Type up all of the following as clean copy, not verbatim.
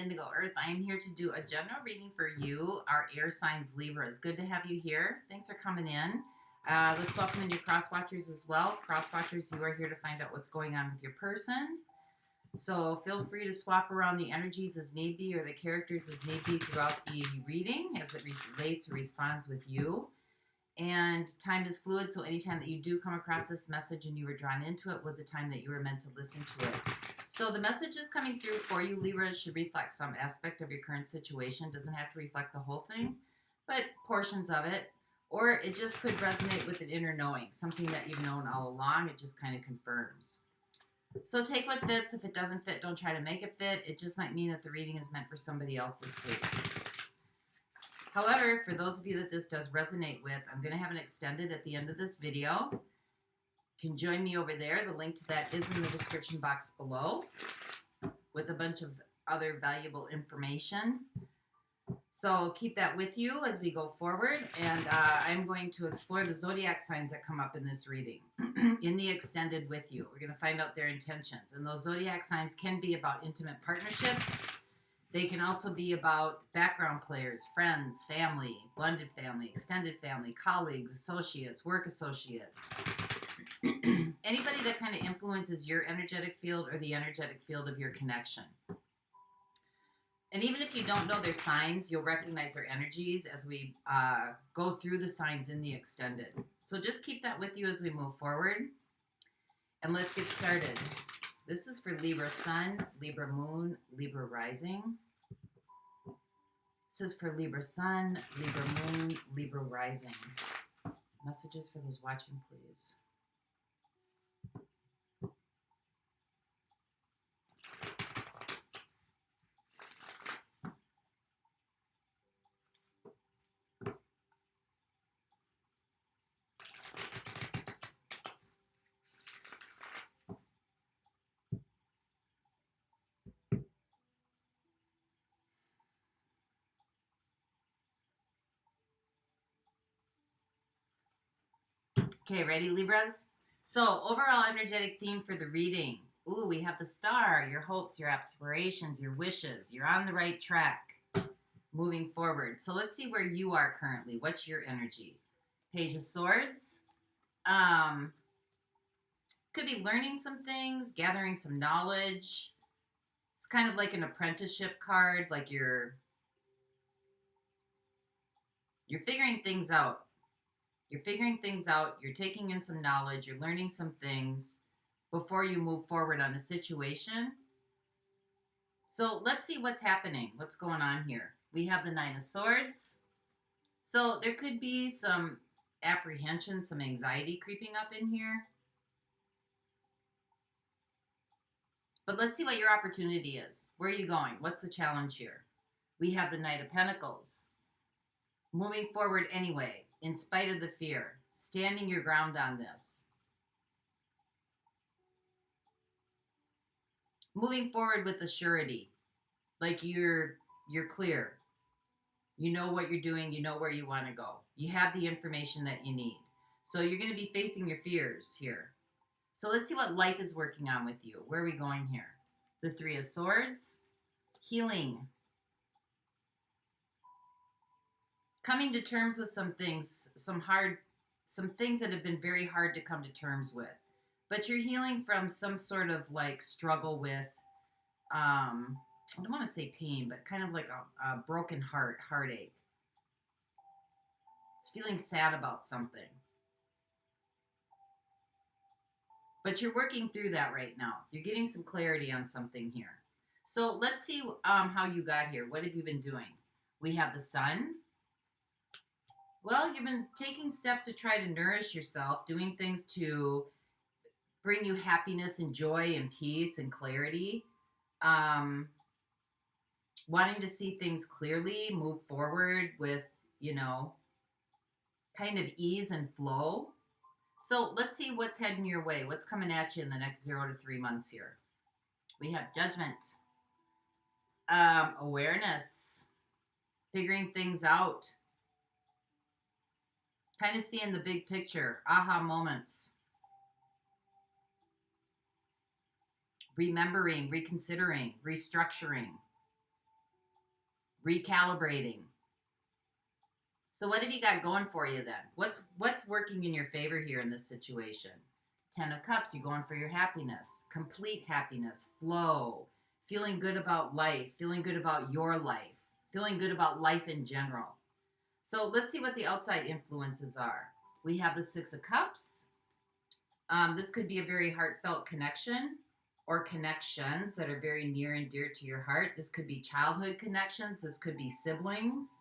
Indigo Earth. I am here to do a general reading for you, our air signs Libras. Good to have you here. Thanks for coming in. Let's welcome in your cross watchers as well. Cross watchers, you are here to find out what's going on with your person. So feel free to swap around the energies as need be, or the characters as need be throughout the reading as it relates or responds with you. And time is fluid, so anytime that you do come across this message and you were drawn into it was a time that you were meant to listen to it. So the messages coming through for you, Libras, should reflect some aspect of your current situation. Doesn't have to reflect the whole thing, but portions of it. Or it just could resonate with an inner knowing, something that you've known all along. It just kind of confirms. So take what fits. If it doesn't fit, don't try to make it fit. It just might mean that the reading is meant for somebody else this week. However, for those of you that this does resonate with, I'm going to have an extended at the end of this video. You can join me over there. The link to that is in the description box below with a bunch of other valuable information. So keep that with you as we go forward. And I'm going to explore the zodiac signs that come up in this reading in the extended with you. We're going to find out their intentions. And those zodiac signs can be about intimate partnerships. They can also be about background players, friends, family, blended family, extended family, colleagues, associates, work associates. Anybody that kind of influences your energetic field or the energetic field of your connection. And even if you don't know their signs, you'll recognize their energies as we go through the signs in the extended. So just keep that with you as we move forward. And let's get started. This is for Libra Sun, Libra Moon, Libra Rising. This is for Libra Sun, Libra Moon, Libra Rising. Messages for those watching, please. Okay, ready, Libras? So, overall energetic theme for the reading. Ooh, we have the star, your hopes, your aspirations, your wishes. You're on the right track moving forward. So, let's see where you are currently. What's your energy? Page of Swords. Could be learning some things, gathering some knowledge. It's kind of like an apprenticeship card, like you're figuring things out. You're figuring things out, you're taking in some knowledge, you're learning some things before you move forward on a situation. So let's see what's happening, what's going on here. We have the Nine of Swords. So there could be some apprehension, some anxiety creeping up in here. But let's see what your opportunity is. Where are you going? What's the challenge here? We have the Knight of Pentacles. Moving forward anyway. In spite of the fear, standing your ground on this. Moving forward with a surety, like you're clear. You know what you're doing, you know where you want to go. You have the information that you need. So you're going to be facing your fears here. So let's see what life is working on with you. Where are we going here? The Three of Swords, healing. Coming to terms with some things, some things that have been very hard to come to terms with. But you're healing from some sort of like struggle with, I don't want to say pain, but kind of like a broken heartache. It's feeling sad about something. But you're working through that right now. You're getting some clarity on something here. So let's see how you got here. What have you been doing? We have the Sun. Well, you've been taking steps to try to nourish yourself, doing things to bring you happiness and joy and peace and clarity. Wanting to see things clearly, move forward with, kind of ease and flow. So let's see what's heading your way. What's coming at you in the next 0 to 3 months here? We have Judgment. Awareness. Figuring things out. Kind of seeing the big picture. Aha moments. Remembering, reconsidering, restructuring. recalibrating. So what have you got going for you then? What's working in your favor here in this situation? 10 of Cups, you're going for your happiness, complete happiness, flow, feeling good about life, feeling good about your life, feeling good about life in general. So let's see what the outside influences are. We have the 6 of Cups. This could be a very heartfelt connection or connections that are very near and dear to your heart. This could be childhood connections. This could be siblings.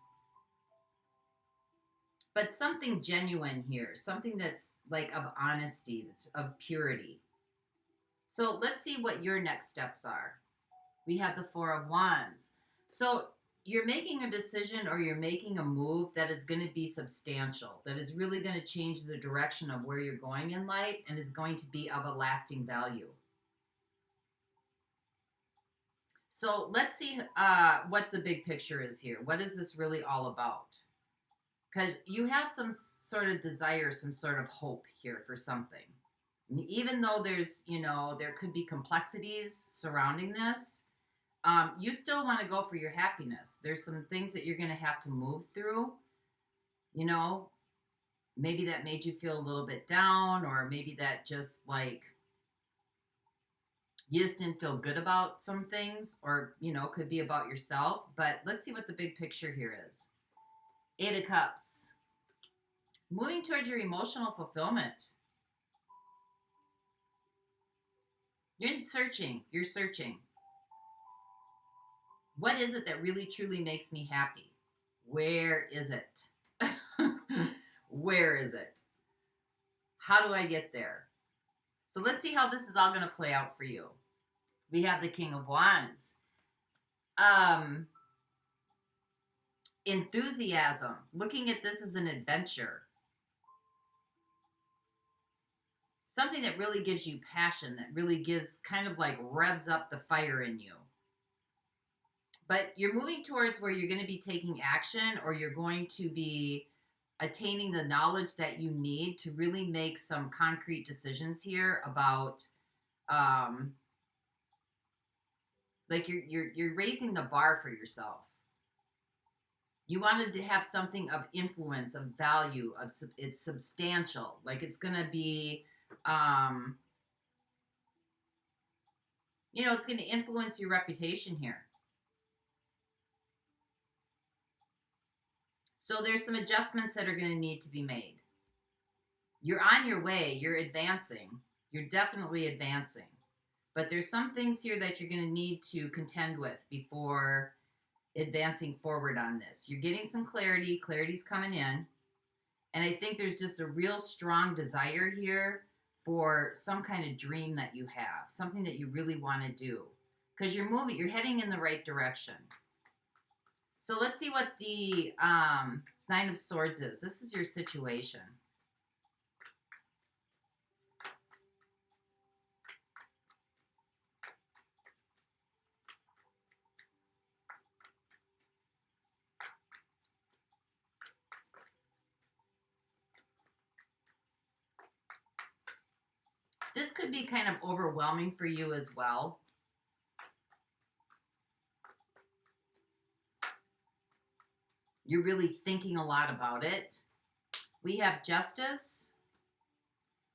But something genuine here, something that's like of honesty, that's of purity. So let's see what your next steps are. We have the 4 of Wands. So you're making a decision or you're making a move that is going to be substantial, that is really going to change the direction of where you're going in life and is going to be of a lasting value. So let's see what the big picture is here. What is this really all about? Because you have some sort of desire, some sort of hope here for something. Even though there's, there could be complexities surrounding this, you still want to go for your happiness. There's some things that you're going to have to move through. Maybe that made you feel a little bit down, or maybe that just like you just didn't feel good about some things, or, could be about yourself. But let's see what the big picture here is. 8 of Cups. Moving towards your emotional fulfillment. You're searching. What is it that really truly makes me happy? Where is it? Where is it? How do I get there? So let's see how this is all going to play out for you. We have the King of Wands. Enthusiasm. Looking at this as an adventure. Something that really gives you passion, that really gives kind of like revs up the fire in you. But you're moving towards where you're going to be taking action, or you're going to be attaining the knowledge that you need to really make some concrete decisions here about, like you're raising the bar for yourself. You wanted to have something of influence, of value, it's substantial. Like it's going to be, it's going to influence your reputation here. So there's some adjustments that are going to need to be made. You're on your way. You're advancing. You're definitely advancing. But there's some things here that you're going to need to contend with before advancing forward on this. You're getting some clarity. Clarity's coming in. And I think there's just a real strong desire here for some kind of dream that you have, something that you really want to do. Because you're heading in the right direction. So let's see what the 9 of Swords is. This is your situation. This could be kind of overwhelming for you as well. You're really thinking a lot about it. We have Justice.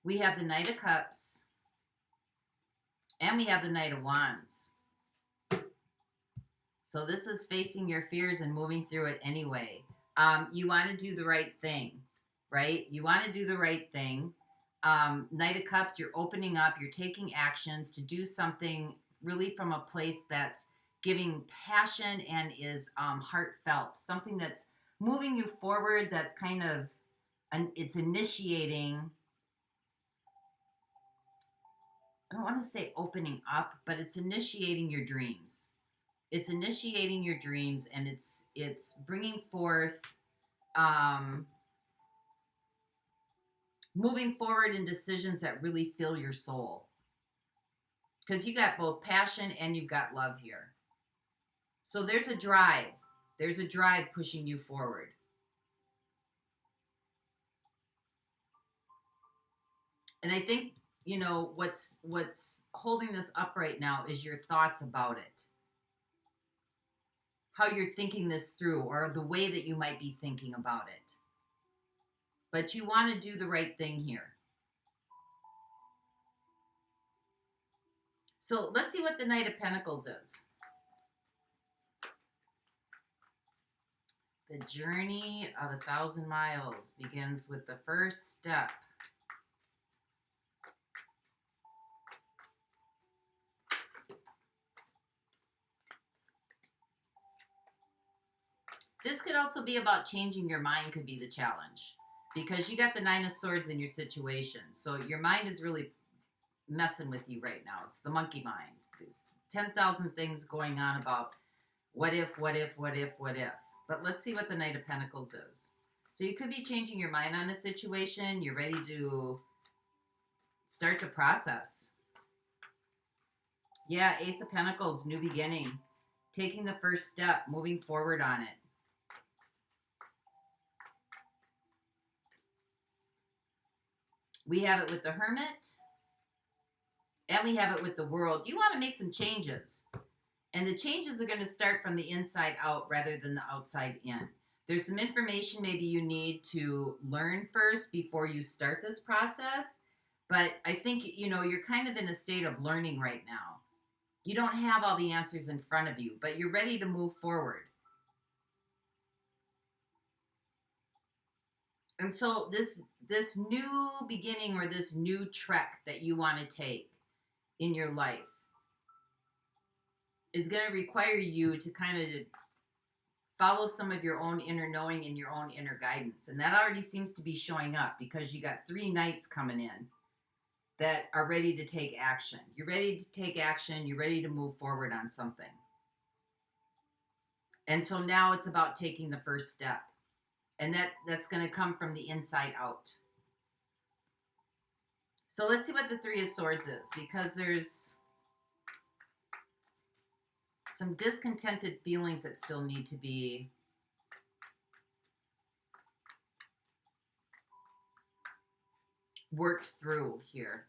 We have the Knight of Cups. And we have the Knight of Wands. So this is facing your fears and moving through it anyway. You want to do the right thing, right? You want to do the right thing. Knight of Cups, you're opening up. You're taking actions to do something really from a place that's giving passion and is heartfelt, something that's moving you forward, that's kind of, it's initiating, I don't want to say opening up, but it's initiating your dreams. It's initiating your dreams, and it's bringing forth, moving forward in decisions that really fill your soul. Because you got both passion and you've got love here. So there's a drive. There's a drive pushing you forward. And I think, what's holding this up right now is your thoughts about it. how you're thinking this through or the way that you might be thinking about it. But you want to do the right thing here. So let's see what the Knight of Pentacles is. The journey of 1,000 miles begins with the first step. This could also be about changing your mind, could be the challenge. Because you got the 9 of Swords in your situation. So your mind is really messing with you right now. It's the monkey mind. There's 10,000 things going on about what if, what if, what if, what if. But let's see what the Knight of Pentacles is. So you could be changing your mind on a situation. You're ready to start the process. Yeah, Ace of Pentacles, new beginning. Taking the first step, moving forward on it. We have it with the Hermit. And we have it with the World. You want to make some changes. And the changes are going to start from the inside out rather than the outside in. There's some information maybe you need to learn first before you start this process. But I think, you know, you're kind of in a state of learning right now. You don't have all the answers in front of you, but you're ready to move forward. And so this new beginning or this new trek that you want to take in your life is going to require you to kind of follow some of your own inner knowing and your own inner guidance. And that already seems to be showing up because you got 3 knights coming in that are ready to take action. You're ready to take action. You're ready to move forward on something. And so now it's about taking the first step. And that's going to come from the inside out. So let's see what the 3 of Swords is, because there's some discontented feelings that still need to be worked through here.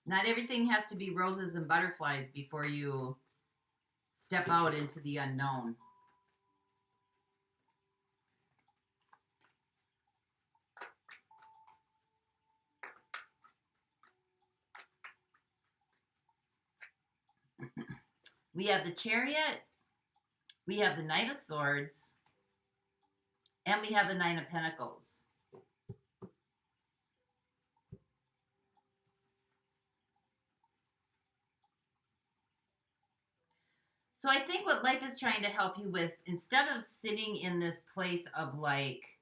Not everything has to be roses and butterflies before you step out into the unknown. We have the Chariot, we have the Knight of Swords, and we have the 9 of Pentacles. So I think what life is trying to help you with, instead of sitting in this place of like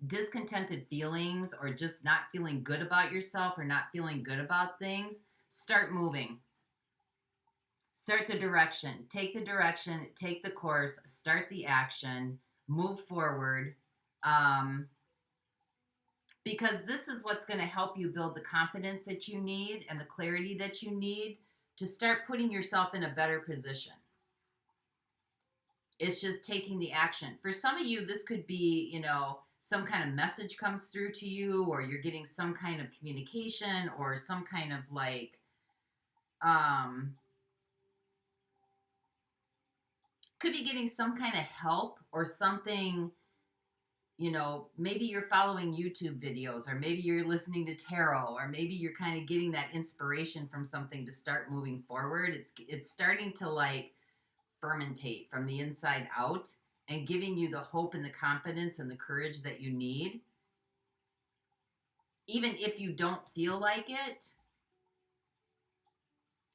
discontented feelings or just not feeling good about yourself or not feeling good about things, start moving. Start the direction, take the course, start the action, move forward. Because this is what's going to help you build the confidence that you need and the clarity that you need to start putting yourself in a better position. It's just taking the action. For some of you, this could be, you know, some kind of message comes through to you, or you're getting some kind of communication or some kind of like, could be getting some kind of help or something, you know, maybe you're following YouTube videos, or maybe you're listening to tarot, or maybe you're kind of getting that inspiration from something to start moving forward. It's starting to like fermentate from the inside out and giving you the hope and the confidence and the courage that you need. Even if you don't feel like it,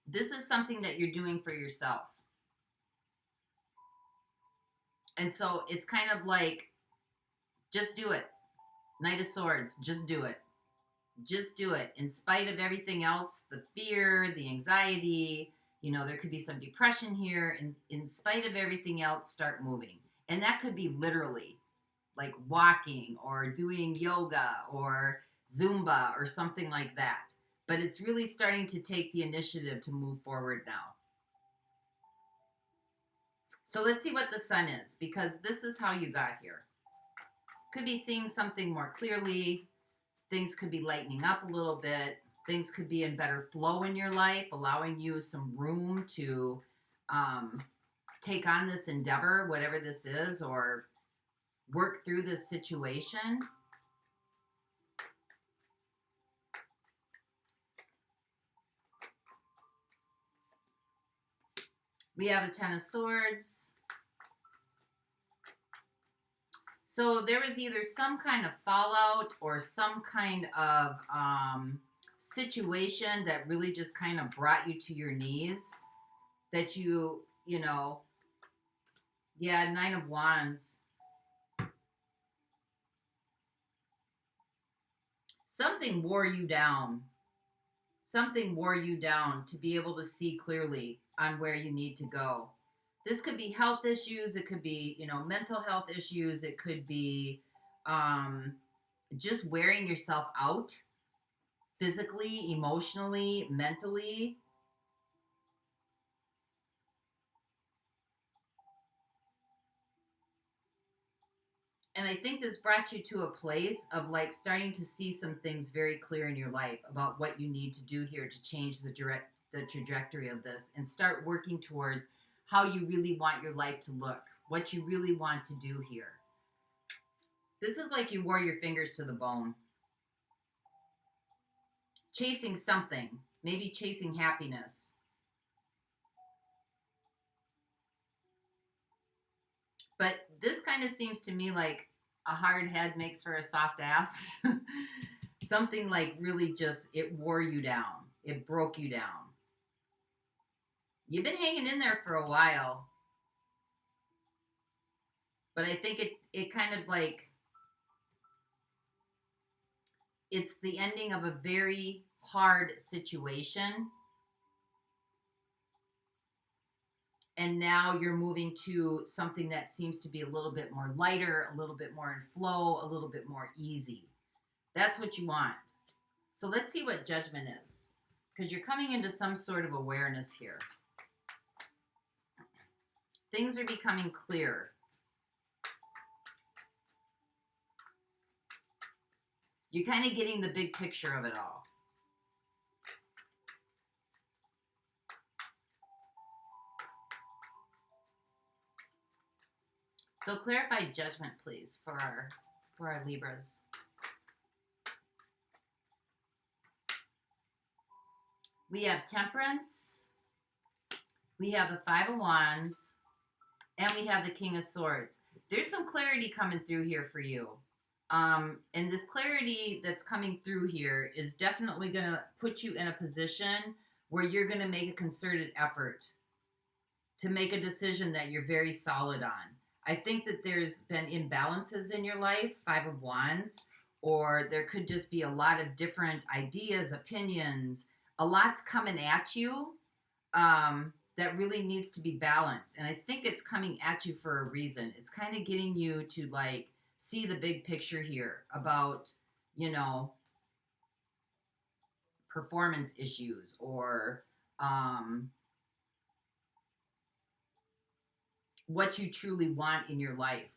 this is something that you're doing for yourself. And so it's kind of like, just do it. Knight of Swords, just do it. Just do it. In spite of everything else, the fear, the anxiety, you know, there could be some depression here. And in spite of everything else, start moving. And that could be literally like walking or doing yoga or Zumba or something like that. But it's really starting to take the initiative to move forward now. So let's see what the Sun is, because this is how you got here. Could be seeing something more clearly. Things could be lightening up a little bit. Things could be in better flow in your life, allowing you some room to take on this endeavor, whatever this is, or work through this situation. We have a Ten of Swords. So there was either some kind of fallout or some kind of situation that really just kind of brought you to your knees. That you know, yeah, Nine of Wands. Something wore you down. Something wore you down to be able to see clearly on where you need to go. This could be health issues. It could be, mental health issues. It could be just wearing yourself out physically, emotionally, mentally. And I think this brought you to a place of like starting to see some things very clear in your life about what you need to do here to change the trajectory of this and start working towards how you really want your life to look, what you really want to do here. This is like you wore your fingers to the bone. Chasing something, maybe chasing happiness. But this kind of seems to me like a hard head makes for a soft ass. Something like really just, it wore you down. It broke you down. You've been hanging in there for a while. But I think it kind of like, it's the ending of a very hard situation. And now you're moving to something that seems to be a little bit more lighter, a little bit more in flow, a little bit more easy. That's what you want. So let's see what Judgment is. Because you're coming into some sort of awareness here. Things are becoming clear. You're kind of getting the big picture of it all. So clarify Judgment, please, for our Libras. We have Temperance. We have the Five of Wands. And we have the King of Swords. There's some clarity coming through here for you. And this clarity that's coming through here is definitely going to put you in a position where you're going to make a concerted effort to make a decision that you're very solid on. I think that there's been imbalances in your life, Five of Wands, or there could just be a lot of different ideas, opinions. A lot's coming at you that really needs to be balanced. And I think it's coming at you for a reason. It's kind of getting you to like see the big picture here about, performance issues or what you truly want in your life.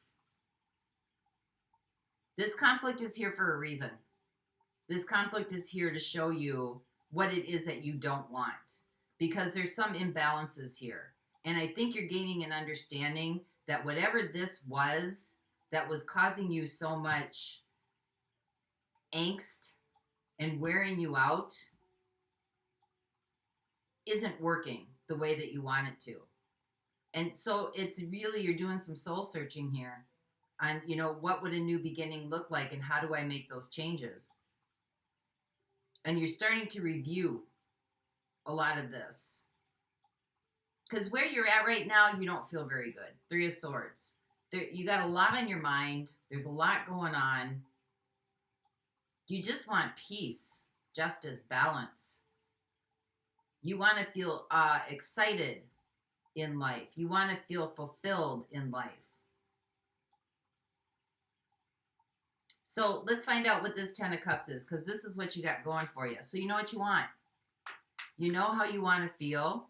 This conflict is here for a reason. This conflict is here to show you what it is that you don't want, because there's some imbalances here. And I think you're gaining an understanding that whatever this was that was causing you so much angst and wearing you out isn't working the way that you want it to. And so it's really, you're doing some soul searching here on, what would a new beginning look like and how do I make those changes? And you're starting to review a lot of this. Because where you're at right now, you don't feel very good. Three of Swords. You got a lot on your mind. There's a lot going on. You just want peace, justice, balance. You want to feel excited in life. You want to feel fulfilled in life. So let's find out what this Ten of Cups is, because this is what you got going for you. So you know what you want. You know how you want to feel.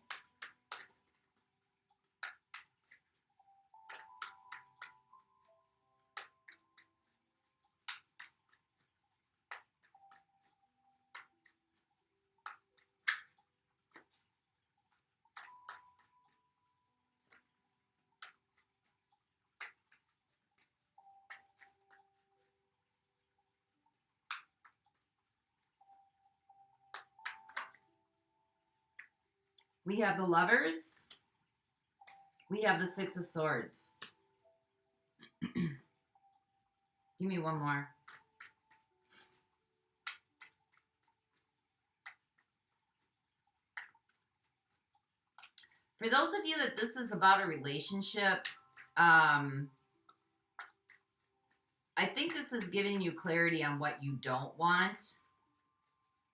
We have the Lovers. We have the Six of Swords. Give me one more. For those of you that this is about a relationship, I think this is giving you clarity on what you don't want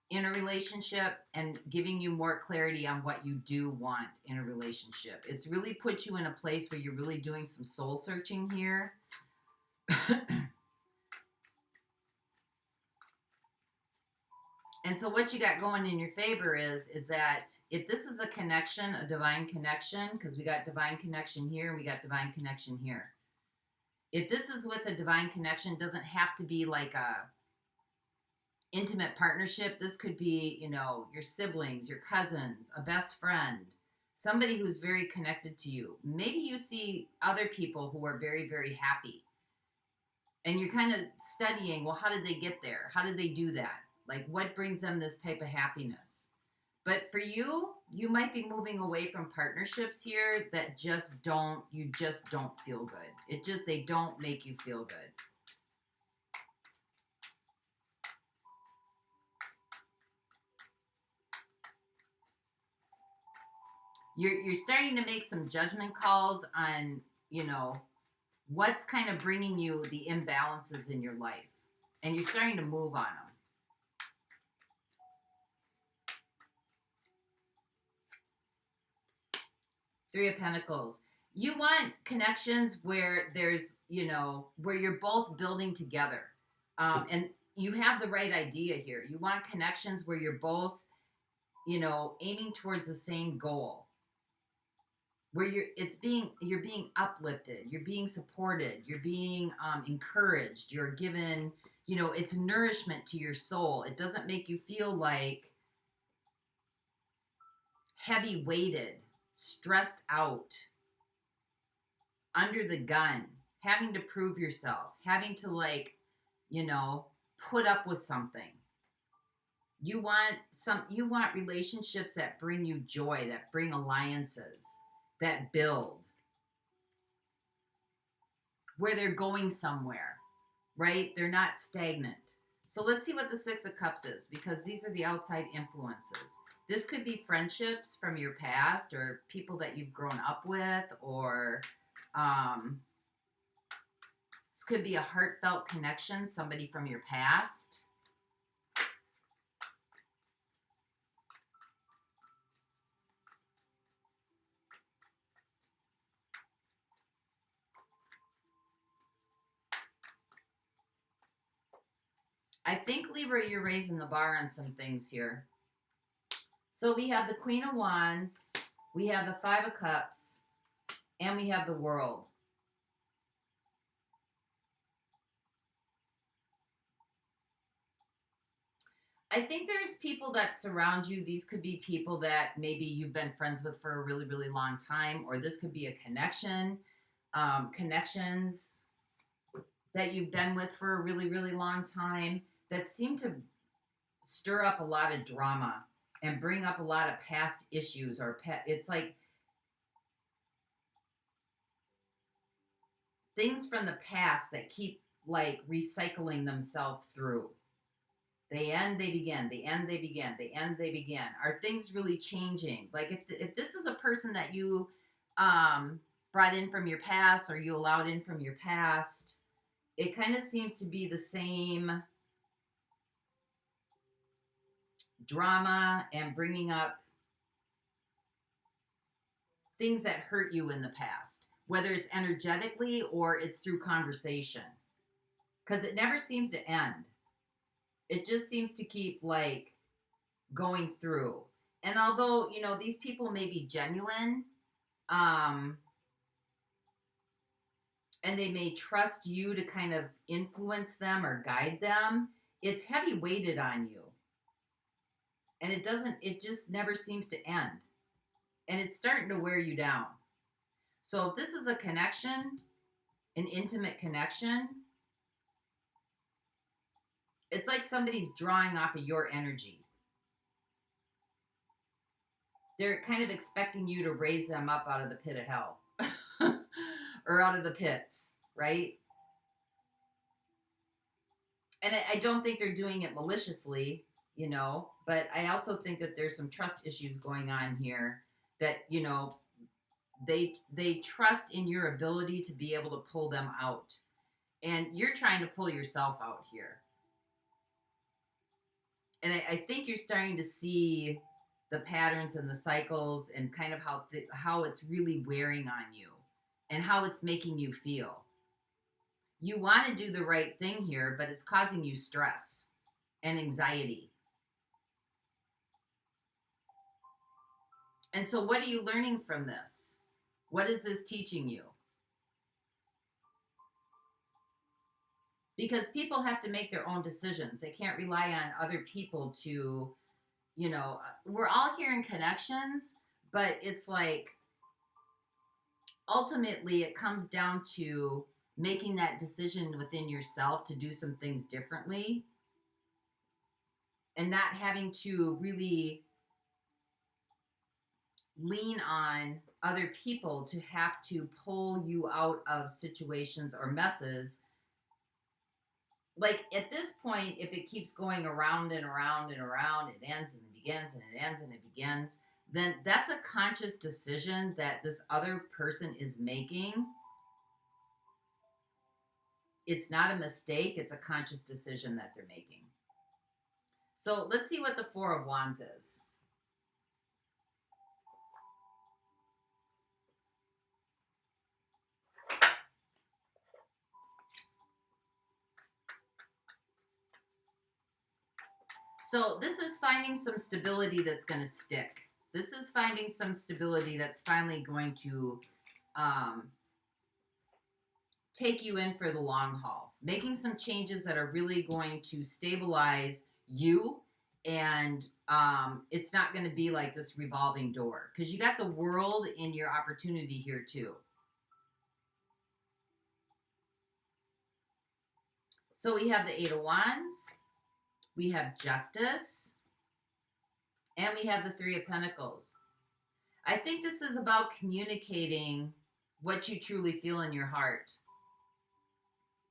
in a relationship and giving you more clarity on what you do want in a relationship. It's really put you in a place where you're really doing some soul searching here. And so what you got going in your favor is that if this is a connection, a divine connection, because we got divine connection here and we got divine connection here. If this is with a divine connection, it doesn't have to be like a intimate partnership. This could be, you know, your siblings, your cousins, a best friend, somebody who's very connected to you. Maybe you see other people who are very, very happy. And you're kind of studying, well, how did they get there? How did they do that? Like, what brings them this type of happiness? But for you, you might be moving away from partnerships here that you just don't feel good. They don't make you feel good. You're starting to make some judgment calls on, you know, what's kind of bringing you the imbalances in your life. And you're starting to move on them. Three of Pentacles. You want connections where there's, you know, where you're both building together. And you have the right idea here. You want connections where you're both, you know, aiming towards the same goal. Where you're being uplifted, you're being supported, you're being encouraged, you're given, you know, it's nourishment to your soul. It doesn't make you feel like heavy weighted, stressed out, under the gun, having to prove yourself, having to, like, you know, put up with something. You want relationships that bring you joy, that bring alliances, that build, where they're going somewhere, right? They're not stagnant. So let's see what the Six of Cups is, because these are the outside influences. This could be friendships from your past or people that you've grown up with, or this could be a heartfelt connection, somebody from your past. I think, Libra, you're raising the bar on some things here. So we have the Queen of Wands, we have the Five of Cups, and we have the World. I think there's people that surround you. These could be people that maybe you've been friends with for a really, really long time, or this could be a connection, connections that you've been with for a really, really long time that seem to stir up a lot of drama and bring up a lot of past issues, or it's like things from the past that keep like recycling themselves through. They end, they begin. They end, they begin. They end, they begin. Are things really changing? Like if this is a person that you brought in from your past, or you allowed in from your past, it kind of seems to be the same drama and bringing up things that hurt you in the past, whether it's energetically or it's through conversation, because it never seems to end. It just seems to keep like going through. And although, you know, these people may be genuine, and they may trust you to kind of influence them or guide them, it's heavy weighted on you. And it just never seems to end. And it's starting to wear you down. So if this is a connection, an intimate connection, it's like somebody's drawing off of your energy. they're kind of expecting you to raise them up out of the pit of hell or out of the pits, right? And I don't think they're doing it maliciously, you know, but I also think that there's some trust issues going on here that, you know, they trust in your ability to be able to pull them out. And you're trying to pull yourself out here. And I think you're starting to see the patterns and the cycles and kind of how it's really wearing on you and how it's making you feel. You want to do the right thing here, but it's causing you stress and anxiety. And so what are you learning from this? What is this teaching you? Because people have to make their own decisions. They can't rely on other people to, you know, we're all here in connections, but it's like, ultimately it comes down to making that decision within yourself to do some things differently and not having to really lean on other people to have to pull you out of situations or messes. Like at this point, if it keeps going around and around and around, it ends and it begins and it ends and it begins, then that's a conscious decision that this other person is making. It's not a mistake. It's a conscious decision that they're making. So let's see what the Four of Wands is. So this is finding some stability that's going to stick. This is finding some stability that's finally going to take you in for the long haul. Making some changes that are really going to stabilize you. And it's not going to be like this revolving door. Because you got the World in your opportunity here too. So we have the Eight of Wands. We have Justice. And we have the Three of Pentacles. I think this is about communicating what you truly feel in your heart.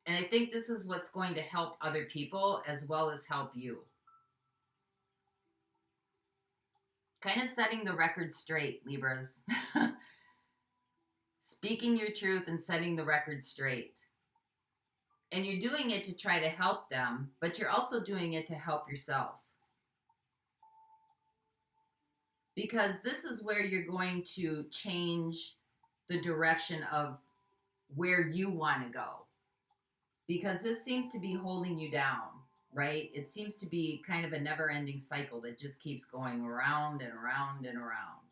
And I think this is what's going to help other people as well as help you. Kind of setting the record straight, Libras. Speaking your truth and setting the record straight. And you're doing it to try to help them, but you're also doing it to help yourself. Because this is where you're going to change the direction of where you want to go. Because this seems to be holding you down, right? It seems to be kind of a never-ending cycle that just keeps going around and around and around.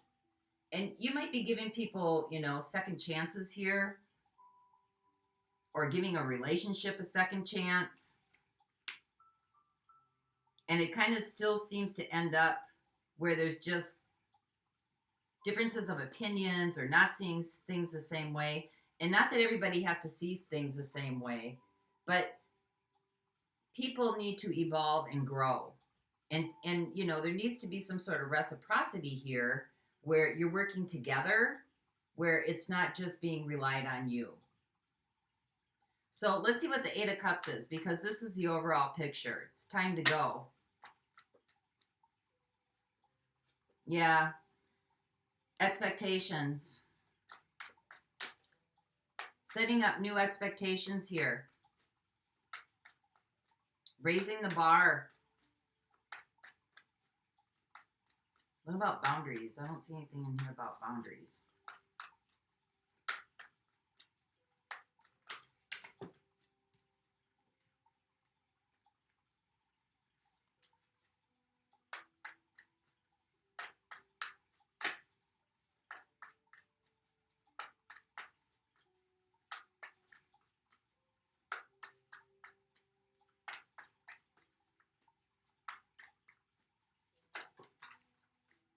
And you might be giving people, you know, second chances here. Or giving a relationship a second chance. And it kind of still seems to end up where there's just differences of opinions or not seeing things the same way. And not that everybody has to see things the same way, but people need to evolve and grow. And you know, there needs to be some sort of reciprocity here where you're working together, where it's not just being relied on you. So let's see what the Eight of Cups is, because this is the overall picture. It's time to go. Yeah. Expectations. Setting up new expectations here. Raising the bar. What about boundaries? I don't see anything in here about boundaries.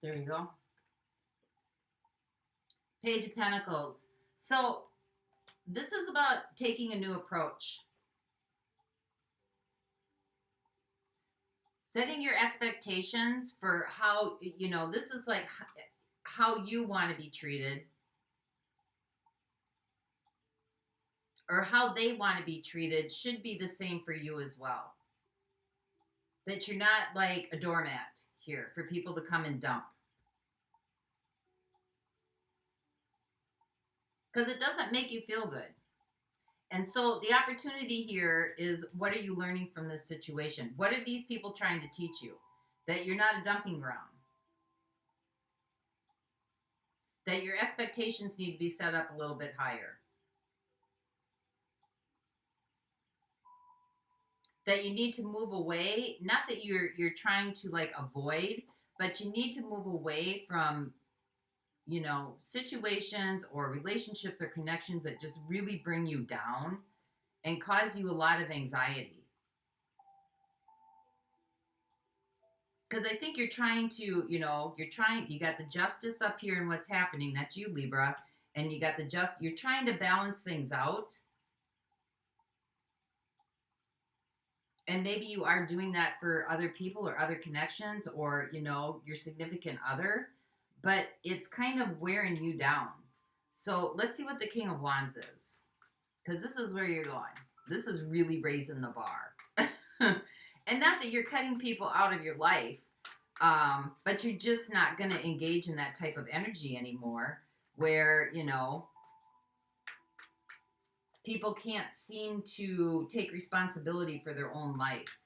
There you go. Page of Pentacles. So this is about taking a new approach. Setting your expectations for how, you know, this is like how you want to be treated, or how they want to be treated, should be the same for you as well. That you're not like a doormat here for people to come and dump. Because it doesn't make you feel good. And so the opportunity here is, what are you learning from this situation? What are these people trying to teach you? That you're not a dumping ground. That your expectations need to be set up a little bit higher. That you need to move away, not that you're trying to like avoid, but you need to move away from, you know, situations or relationships or connections that just really bring you down and cause you a lot of anxiety. Because I think you're trying to, you know, you got the justice up here in what's happening. That's you, Libra. And you got you're trying to balance things out. And maybe you are doing that for other people or other connections or, you know, your significant other. But it's kind of wearing you down. So let's see what the King of Wands is. Because this is where you're going. This is really raising the bar. And not that you're cutting people out of your life, but you're just not going to engage in that type of energy anymore where, you know, people can't seem to take responsibility for their own life.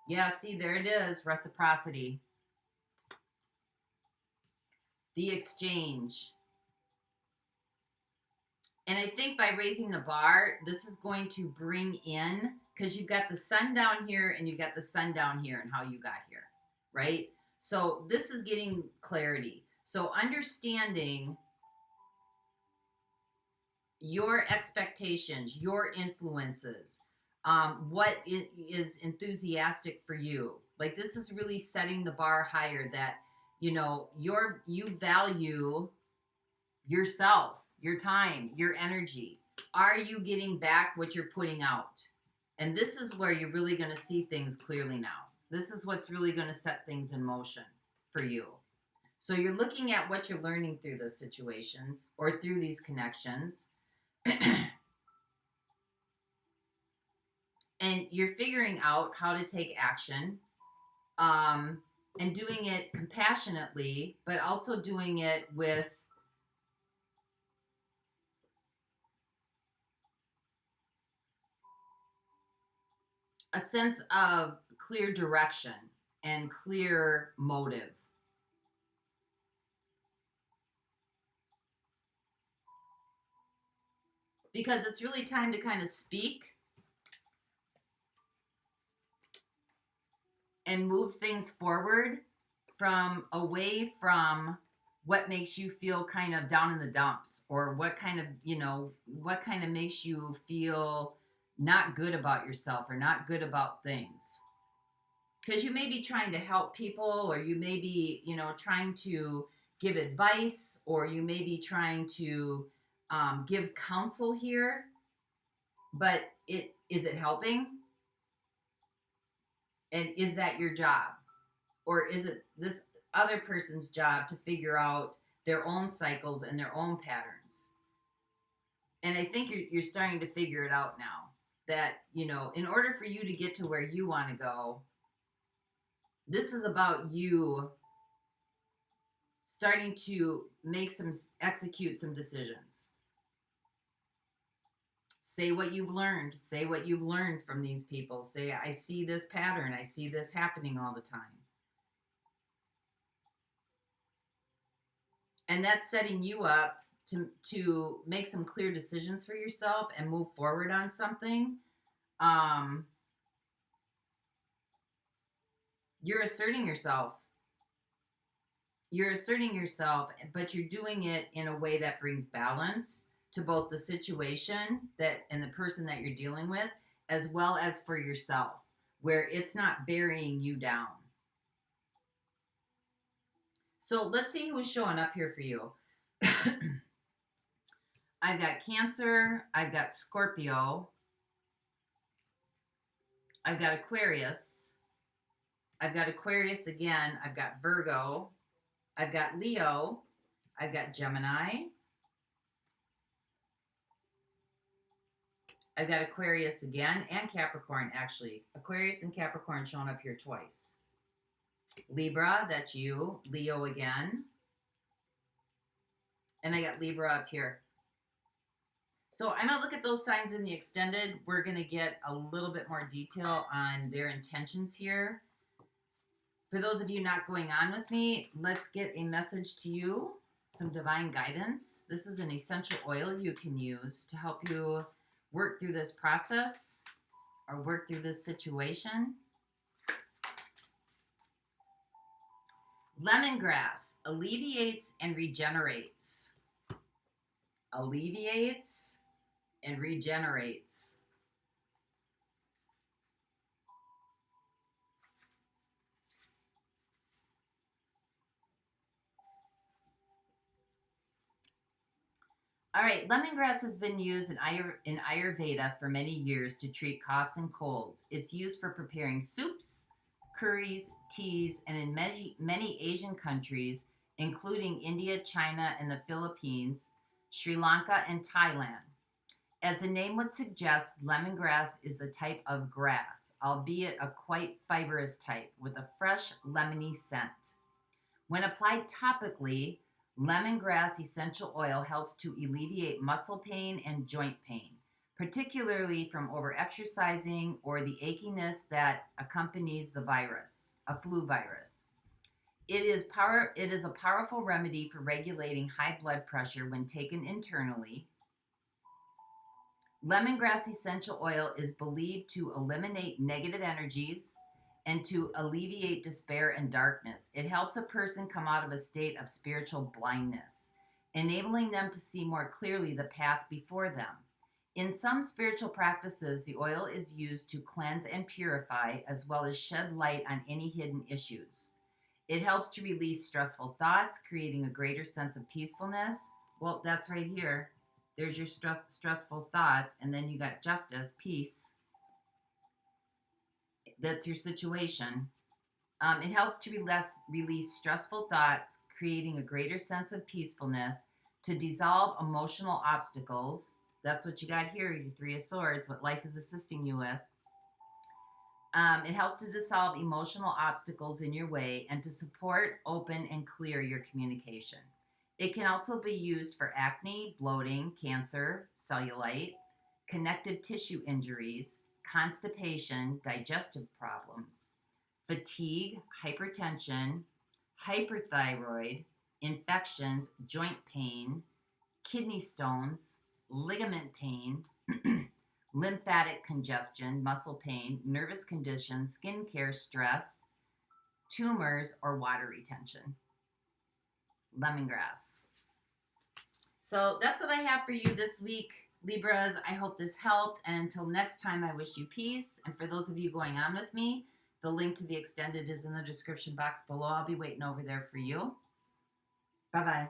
Yeah, see, there it is, reciprocity. The exchange. And I think by raising the bar, this is going to bring in, because you've got the sun down here and you've got the sun down here and how you got here, right? So this is getting clarity. So understanding your expectations, your influences, what is enthusiastic for you. Like this is really setting the bar higher that, you know, you value yourself, your time, your energy. Are you getting back what you're putting out? And this is where you're really going to see things clearly now. This is what's really going to set things in motion for you. So you're looking at what you're learning through those situations or through these connections. And you're figuring out how to take action, and doing it compassionately, but also doing it with a sense of clear direction and clear motive. Because it's really time to kind of speak and move things forward from away from what makes you feel kind of down in the dumps, or what kind of, you know, what kind of makes you feel not good about yourself or not good about things. Because you may be trying to help people, or you may be, you know, trying to give advice, or you may be trying to give counsel here, but is it helping? And is that your job? Or is it this other person's job to figure out their own cycles and their own patterns? And I think you're starting to figure it out now. That, you know, in order for you to get to where you want to go, this is about you starting to execute some decisions. Say what you've learned. Say what you've learned from these people. Say, I see this pattern. I see this happening all the time. And that's setting you up to make some clear decisions for yourself and move forward on something. You're asserting yourself. You're asserting yourself, but you're doing it in a way that brings balance to both the situation and the person that you're dealing with, as well as for yourself, where it's not burying you down. So let's see who's showing up here for you. I've got Cancer, I've got Scorpio, I've got Aquarius. I've got Aquarius again. I've got Virgo. I've got Leo. I've got Gemini. I've got Aquarius again and Capricorn, actually. Aquarius and Capricorn showing up here twice. Libra, that's you. Leo again. And I got Libra up here. So I'm going to look at those signs in the extended. We're going to get a little bit more detail on their intentions here. For those of you not going on with me, let's get a message to you, some divine guidance. This is an essential oil you can use to help you work through this process or work through this situation. Lemongrass alleviates and regenerates. Alleviates and regenerates. All right, lemongrass has been used in Ayurveda for many years to treat coughs and colds. It's used for preparing soups, curries, teas, and in many Asian countries, including India, China, and the Philippines, Sri Lanka, and Thailand. As the name would suggest, lemongrass is a type of grass, albeit a quite fibrous type, with a fresh, lemony scent. When applied topically, lemongrass essential oil helps to alleviate muscle pain and joint pain, particularly from overexercising or the achiness that accompanies the virus, a flu virus. It is a powerful remedy for regulating high blood pressure when taken internally. Lemongrass essential oil is believed to eliminate negative energies and to alleviate despair and darkness. It helps a person come out of a state of spiritual blindness, enabling them to see more clearly the path before them. In some spiritual practices, the oil is used to cleanse and purify, as well as shed light on any hidden issues. It helps to release stressful thoughts, creating a greater sense of peacefulness. Well, that's right here. There's your stressful thoughts, and then you got justice, peace. That's your situation. It helps to release stressful thoughts, creating a greater sense of peacefulness, to dissolve emotional obstacles. That's what you got here, your Three of Swords, what life is assisting you with. It helps to dissolve emotional obstacles in your way and to support, open, and clear your communication. It can also be used for acne, bloating, cancer, cellulite, connective tissue injuries, constipation, digestive problems, fatigue, hypertension, hyperthyroid, infections, joint pain, kidney stones, ligament pain, lymphatic congestion, muscle pain, nervous conditions, skin care, stress, tumors, or water retention. Lemongrass. So that's what I have for you this week, Libras. I hope this helped. And until next time, I wish you peace. And for those of you going on with me, the link to the extended is in the description box below. I'll be waiting over there for you. Bye-bye.